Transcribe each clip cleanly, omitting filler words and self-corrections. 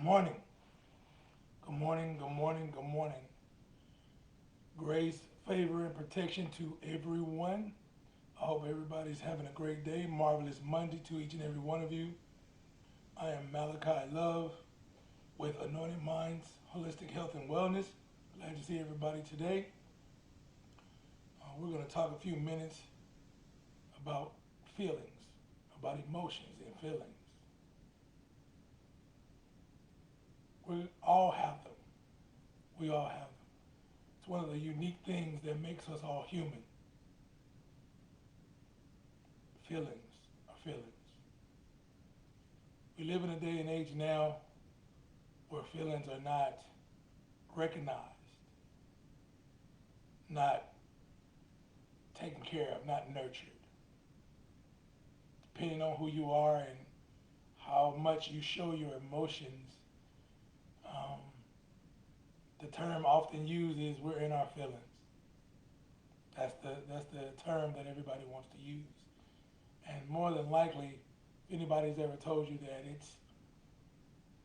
Good morning. Good morning. Good morning. Good morning. Grace, favor, and protection to everyone. I hope everybody's having a great day. Marvelous Monday to each and every one of you. I am Malachi Love with Anointed Minds, Holistic Health and Wellness. Glad to see everybody today. We're going to talk a few minutes about feelings, about emotions and feelings. We all have them. We all have them. It's one of the unique things that makes us all human. Feelings are feelings. We live in a day and age now where feelings are not recognized, not taken care of, not nurtured. Depending on who you are and how much you show your emotions, the term often used is we're in our feelings. That's the term that everybody wants to use. And more than likely, if anybody's ever told you that, it's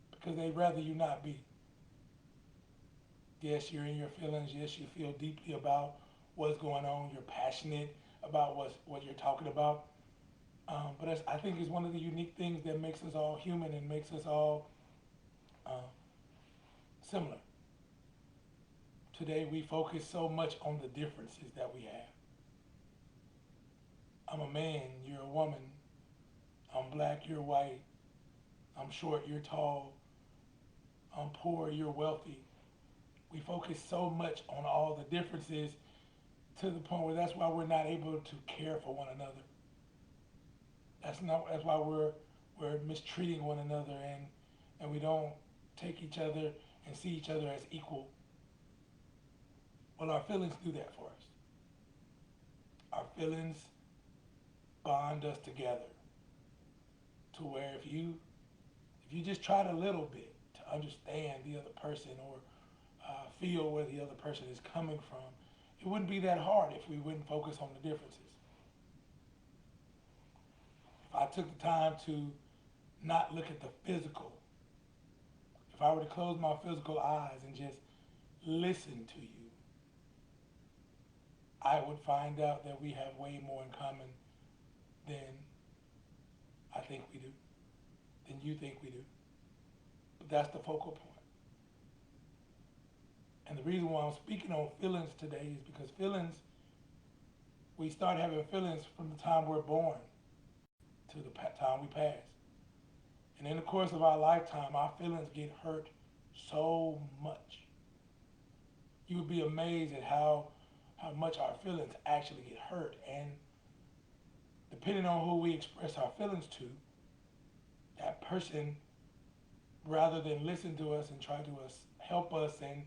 because they'd rather you not be. Yes, you're in your feelings. Yes, you feel deeply about what's going on. You're passionate about what you're talking about. But I think it's one of the unique things that makes us all human and makes us all similar. Today we focus so much on the differences that we have. I'm a man, you're a woman. I'm black, you're white. I'm short, you're tall. I'm poor, you're wealthy. We focus so much on all the differences to the point where that's why we're not able to care for one another. That's why we're mistreating one another and we don't take each other and see each other as equal. Well, our feelings do that for us. Our feelings bond us together to where if you just tried a little bit to understand the other person or feel where the other person is coming from, it wouldn't be that hard if we wouldn't focus on the differences. If I took the time to not look at the physical, if I were to close my physical eyes and just listen to you, I would find out that we have way more in common than I think we do, than you think we do. But that's the focal point. And the reason why I'm speaking on feelings today is because feelings, we start having feelings from the time we're born to the time we pass. And in the course of our lifetime, our feelings get hurt so much. You would be amazed at how much our feelings actually get hurt. And depending on who we express our feelings to, that person, rather than listen to us and try to help us and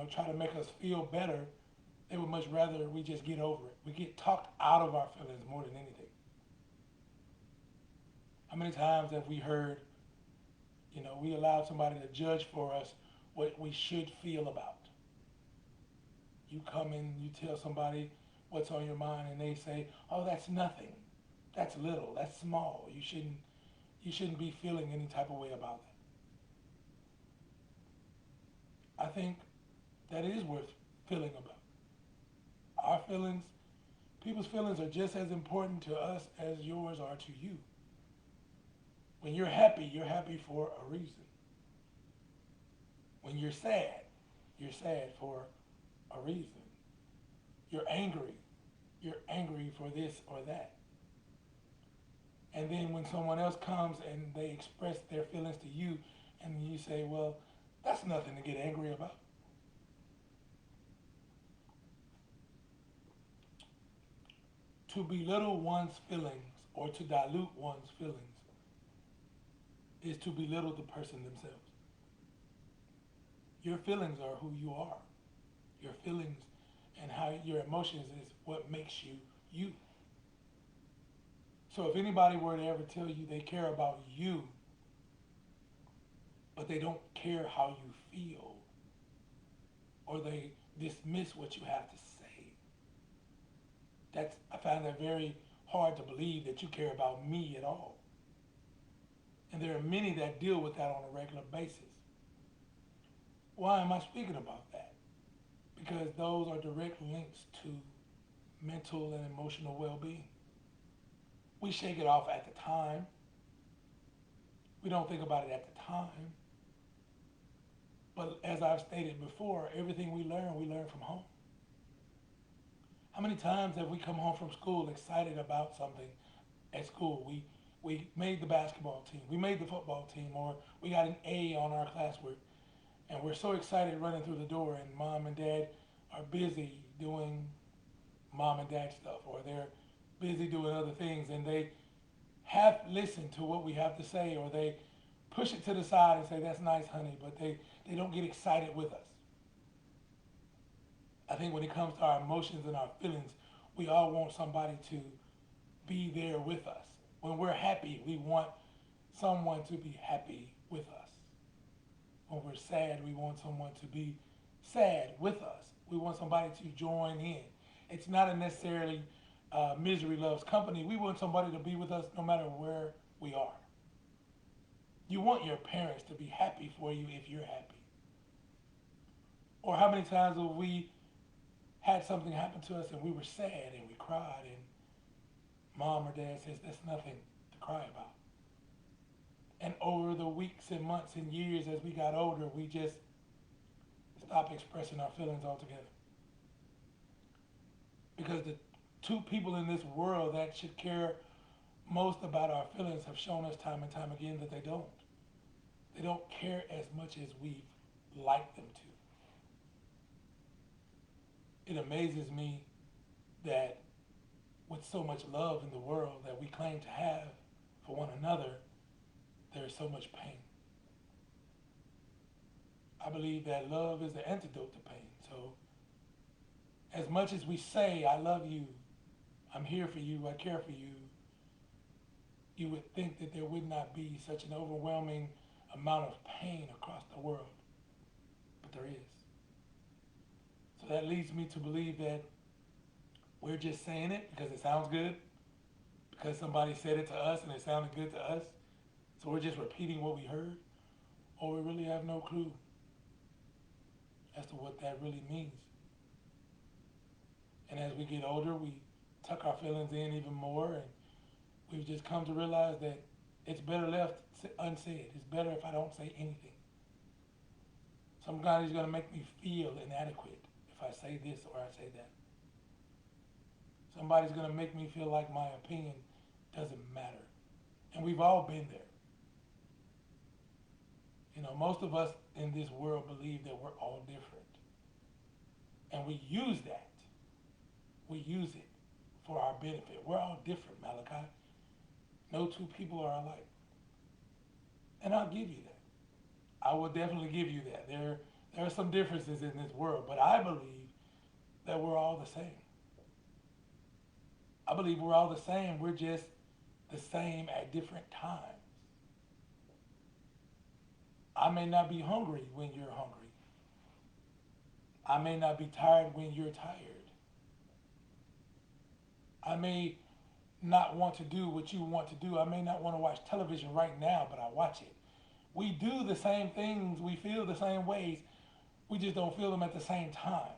try to make us feel better, they would much rather we just get over it. We get talked out of our feelings more than anything. How many times have we heard, we allowed somebody to judge for us what we should feel about? You come in, you tell somebody what's on your mind, and they say, "Oh, that's nothing. That's little. That's small. You shouldn't be feeling any type of way about that." I think that is worth feeling about. Our feelings, people's feelings are just as important to us as yours are to you. When you're happy for a reason. When you're sad for a reason. You're angry for this or that. And then when someone else comes and they express their feelings to you, and you say, well, that's nothing to get angry about. To belittle one's feelings or to dilute one's feelings is to belittle the person themselves. Your feelings are who you are. Your feelings and how your emotions is what makes you you. So if anybody were to ever tell you they care about you, but they don't care how you feel, or they dismiss what you have to say, I find that very hard to believe that you care about me at all. And there are many that deal with that on a regular basis. Why am I speaking about that? Because those are direct links to mental and emotional well-being. We shake it off at the time. We don't think about it at the time. But as I've stated before, everything we learn from home. How many times have we come home from school excited about something at school? We made the basketball team, we made the football team, or we got an A on our classwork, and we're so excited running through the door, and mom and dad are busy doing mom and dad stuff, or they're busy doing other things, and they half listen to what we have to say, or they push it to the side and say, that's nice, honey, but they don't get excited with us. I think when it comes to our emotions and our feelings, we all want somebody to be there with us. When we're happy, we want someone to be happy with us. When we're sad, we want someone to be sad with us. We want somebody to join in. It's not a necessarily misery loves company. We want somebody to be with us no matter where we are. You want your parents to be happy for you if you're happy. Or how many times have we had something happen to us and we were sad and we cried and mom or dad says, that's nothing to cry about. And over the weeks and months and years as we got older, we just stopped expressing our feelings altogether. Because the two people in this world that should care most about our feelings have shown us time and time again that they don't. They don't care as much as we'd like them to. It amazes me that with so much love in the world that we claim to have for one another, there is so much pain. I believe that love is the antidote to pain. So as much as we say, I love you, I'm here for you, I care for you, you would think that there would not be such an overwhelming amount of pain across the world. But there is. So that leads me to believe that we're just saying it because it sounds good, because somebody said it to us and it sounded good to us. So we're just repeating what we heard, or we really have no clue as to what that really means. And as we get older, we tuck our feelings in even more, and we've just come to realize that it's better left unsaid. It's better if I don't say anything. Somebody's going to make me feel inadequate if I say this or I say that. Somebody's going to make me feel like my opinion doesn't matter. And we've all been there. You know, most of us in this world believe that we're all different. And we use that. We use it for our benefit. We're all different, Malachi. No two people are alike. And I'll give you that. I will definitely give you that. There are some differences in this world, but I believe that we're all the same. I believe we're all the same. We're just the same at different times. I may not be hungry when you're hungry. I may not be tired when you're tired. I may not want to do what you want to do. I may not want to watch television right now, but I watch it. We do the same things. We feel the same ways. We just don't feel them at the same time.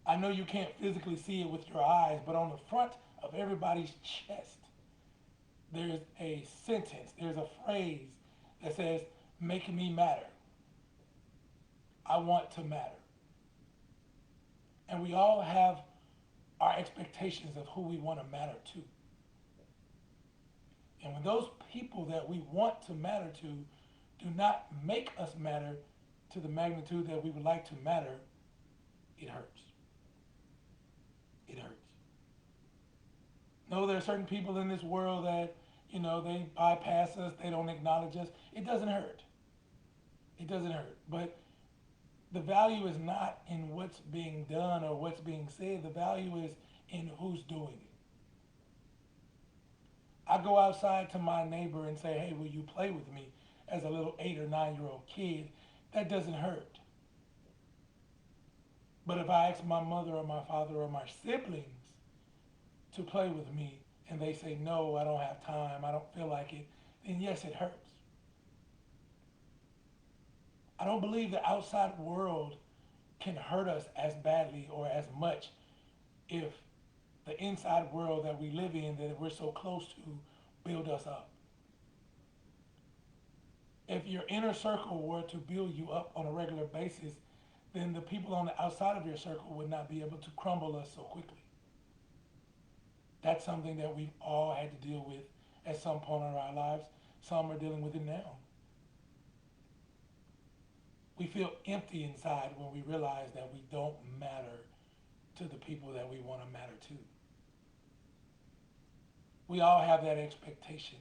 I know you can't physically see it with your eyes, but on the front of everybody's chest, there's a sentence, there's a phrase that says, make me matter. I want to matter. And we all have our expectations of who we want to matter to. And when those people that we want to matter to do not make us matter to the magnitude that we would like to matter, it hurts. It hurts. No, there are certain people in this world that, you know, they bypass us, they don't acknowledge us. It doesn't hurt. It doesn't hurt. But the value is not in what's being done or what's being said. The value is in who's doing it. I go outside to my neighbor and say, hey, will you play with me as a little 8 or 9-year-old kid? That doesn't hurt. But if I ask my mother or my father or my siblings to play with me, and they say, no, I don't have time, I don't feel like it, then yes, it hurts. I don't believe the outside world can hurt us as badly or as much if the inside world that we live in, that we're so close to, build us up. If your inner circle were to build you up on a regular basis, then the people on the outside of your circle would not be able to crumble us so quickly. That's something that we've all had to deal with at some point in our lives. Some are dealing with it now. We feel empty inside when we realize that we don't matter to the people that we want to matter to. We all have that expectation.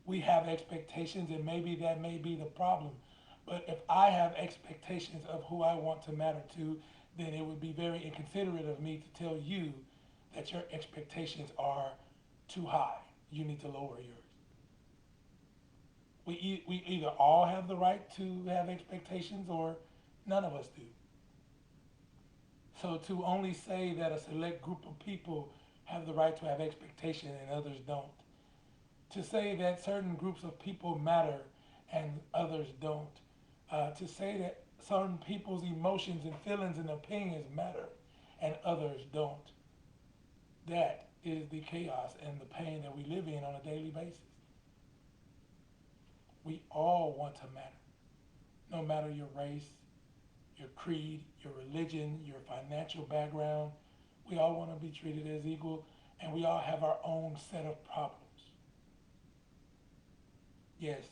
We have expectations, and maybe that may be the problem. But if I have expectations of who I want to matter to, then it would be very inconsiderate of me to tell you that your expectations are too high. You need to lower yours. We either all have the right to have expectations or none of us do. So to only say that a select group of people have the right to have expectations and others don't, to say that certain groups of people matter and others don't, to say that certain people's emotions and feelings and opinions matter and others don't, that is the chaos and the pain that we live in on a daily basis. We all want to matter, no matter your race, your creed, your religion, your financial background. We all want to be treated as equal, and we all have our own set of problems. Yes,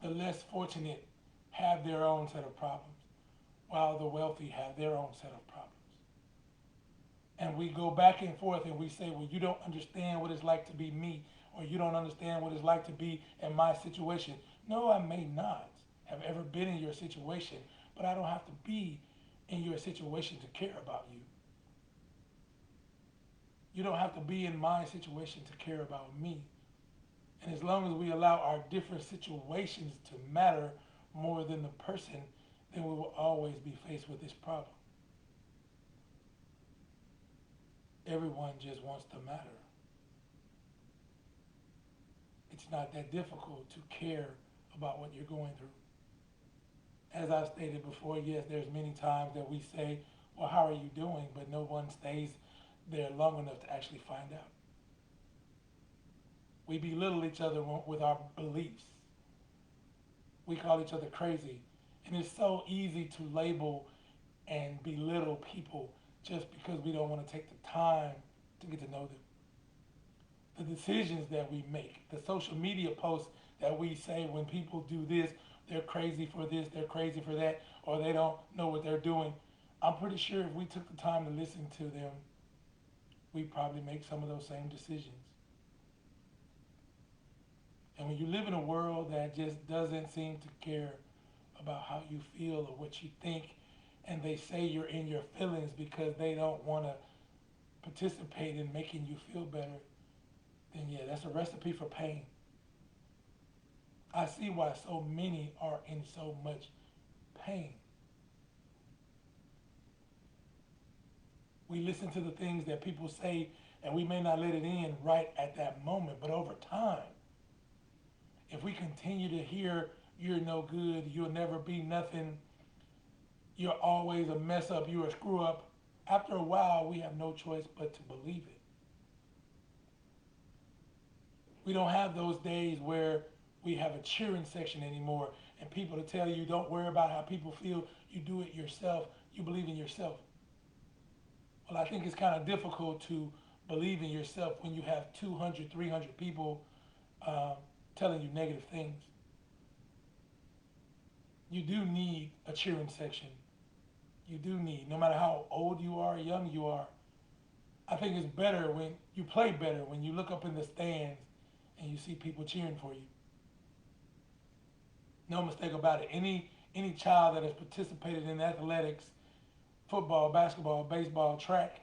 the less fortunate have their own set of problems, while the wealthy have their own set of problems. And we go back and forth and we say, well, you don't understand what it's like to be me, or you don't understand what it's like to be in my situation. No, I may not have ever been in your situation, but I don't have to be in your situation to care about you. You don't have to be in my situation to care about me. And as long as we allow our different situations to matter more than the person, then we will always be faced with this problem. Everyone just wants to matter. It's not that difficult to care about what you're going through. As I stated before, yes, there's many times that we say, well, how are you doing? But no one stays there long enough to actually find out. We belittle each other with our beliefs. We call each other crazy. And it's so easy to label and belittle people just because we don't want to take the time to get to know them. The decisions that we make, the social media posts that we say when people do this, they're crazy for this, they're crazy for that, or they don't know what they're doing. I'm pretty sure if we took the time to listen to them, we'd probably make some of those same decisions. And when you live in a world that just doesn't seem to care about how you feel or what you think, and they say you're in your feelings because they don't want to participate in making you feel better, then yeah, that's a recipe for pain. I see why so many are in so much pain. We listen to the things that people say, and we may not let it in right at that moment, but over time, if we continue to hear, you're no good, you'll never be nothing, you're always a mess up, you're a screw up, after a while, we have no choice but to believe it. We don't have those days where we have a cheering section anymore and people to tell you, don't worry about how people feel, you do it yourself, you believe in yourself. Well, I think it's kind of difficult to believe in yourself when you have 200, 300 people telling you negative things. You do need a cheering section. You do need, no matter how old you are, young you are. I think it's better when you play better when you look up in the stands and you see people cheering for you. No mistake about it. Any child that has participated in athletics, football, basketball, baseball, track,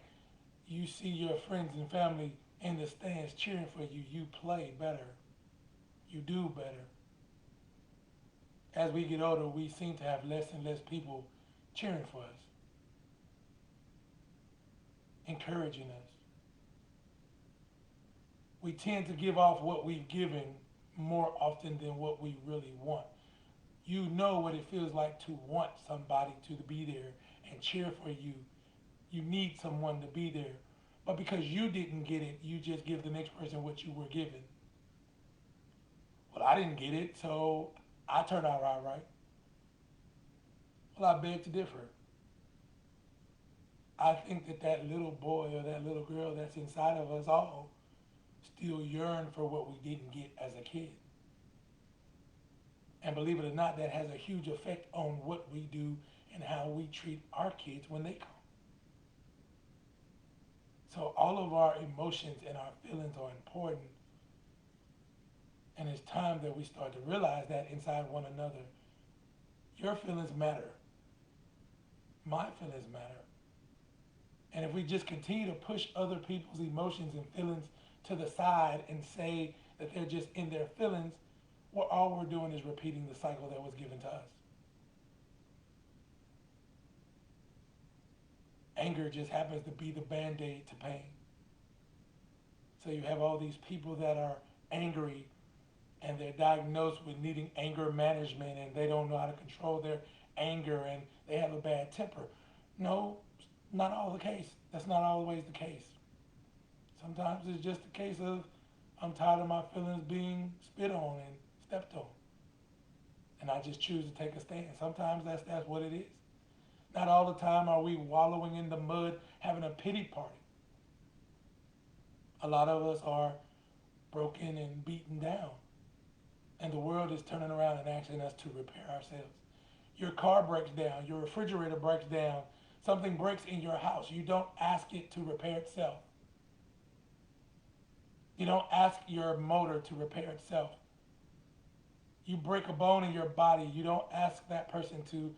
you see your friends and family in the stands cheering for you. You play better. You do better. As we get older, we seem to have less and less people cheering for us, encouraging us. we tend to give off what we've given more often than what we really want. You know what it feels like to want somebody to be there and cheer for you. You need someone to be there. But because you didn't get it, you just give the next person what you were given. Well, I didn't get it, so I turned out all right. Well, I beg to differ. I think that that little boy or that little girl that's inside of us all still yearn for what we didn't get as a kid. And believe it or not, that has a huge effect on what we do and how we treat our kids when they come. So all of our emotions and our feelings are important. And it's time that we start to realize that inside one another. Your feelings matter. My feelings matter. And if we just continue to push other people's emotions and feelings to the side and say that they're just in their feelings, well, all we're doing is repeating the cycle that was given to us. Anger just happens to be the band-aid to pain. So you have all these people that are angry and they're diagnosed with needing anger management and they don't know how to control their anger and they have a bad temper. No, not all the case. That's not always the case. Sometimes it's just a case of I'm tired of my feelings being spit on and stepped on. And I just choose to take a stand. Sometimes that's what it is. Not all the time are we wallowing in the mud having a pity party. A lot of us are broken and beaten down. And the world is turning around and asking us to repair ourselves. Your car breaks down, your refrigerator breaks down, something breaks in your house. You don't ask it to repair itself. You don't ask your motor to repair itself. You break a bone in your body, you don't ask that person to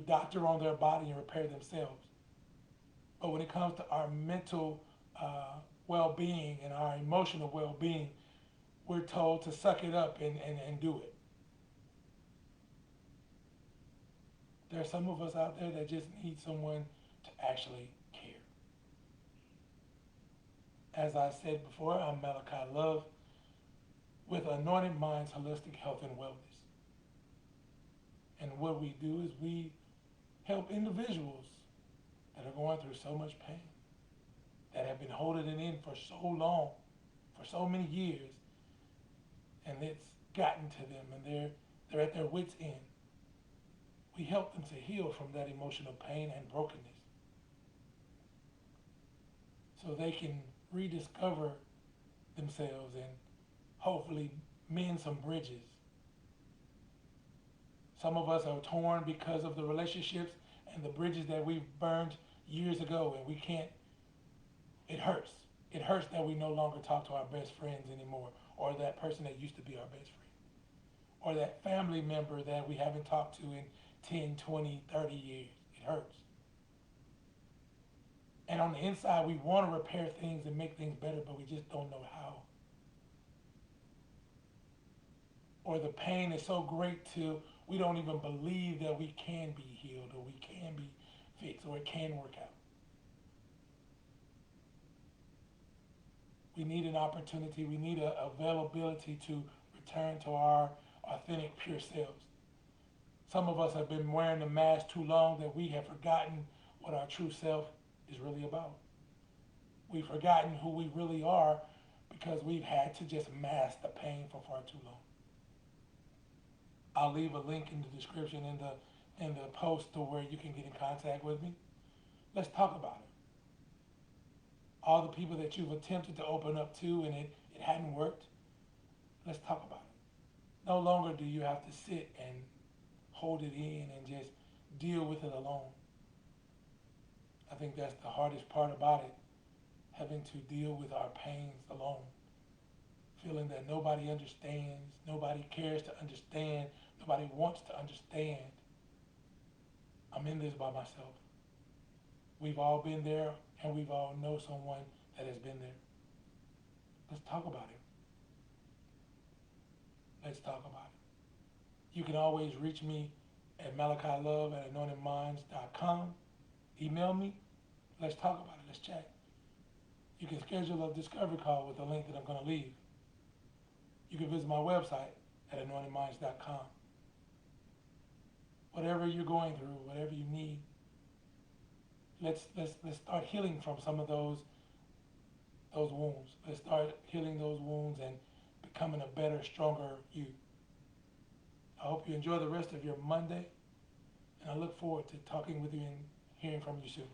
doctor on their body and repair themselves. But when it comes to our mental well-being and our emotional well-being, we're told to suck it up and do it. There are some of us out there that just need someone to actually care. As I said before, I'm Malachi Love with Anointed Minds Holistic Health and Wellness. And what we do is we help individuals that are going through so much pain, that have been holding it in for so long, for so many years, and it's gotten to them and they're at their wits' end. We help them to heal from that emotional pain and brokenness so they can rediscover themselves and hopefully mend some bridges. Some of us are torn because of the relationships and the bridges that we've burned years ago, and we can't, it hurts. It hurts that we no longer talk to our best friends anymore, or that person that used to be our best friend, or that family member that we haven't talked to in 10, 20, 30 years. It hurts. And on the inside, we want to repair things and make things better, but we just don't know how. Or the pain is so great till we don't even believe that we can be healed or we can be fixed or it can work out. We need an opportunity. We need an availability to return to our authentic, pure selves. Some of us have been wearing the mask too long that we have forgotten what our true self is really about. We've forgotten who we really are because we've had to just mask the pain for far too long. I'll leave a link in the description in the post to where you can get in contact with me. Let's talk about it. All the people that you've attempted to open up to and it hadn't worked, let's talk about it. No longer do you have to sit and hold it in and just deal with it alone. I think that's the hardest part about it, having to deal with our pains alone. Feeling that nobody understands, nobody cares to understand, nobody wants to understand. I'm in this by myself. We've all been there, and we've all know someone that has been there. Let's talk about it. Let's talk about it. You can always reach me at malachilove@anointedminds.com. Email me. Let's talk about it. Let's chat. You can schedule a discovery call with the link that I'm going to leave. You can visit my website at anointedminds.com. Whatever you're going through, whatever you need, let's start healing from some of those wounds. Let's start healing those wounds and becoming a better, stronger you. I hope you enjoy the rest of your Monday, and I look forward to talking with you and hearing from you soon.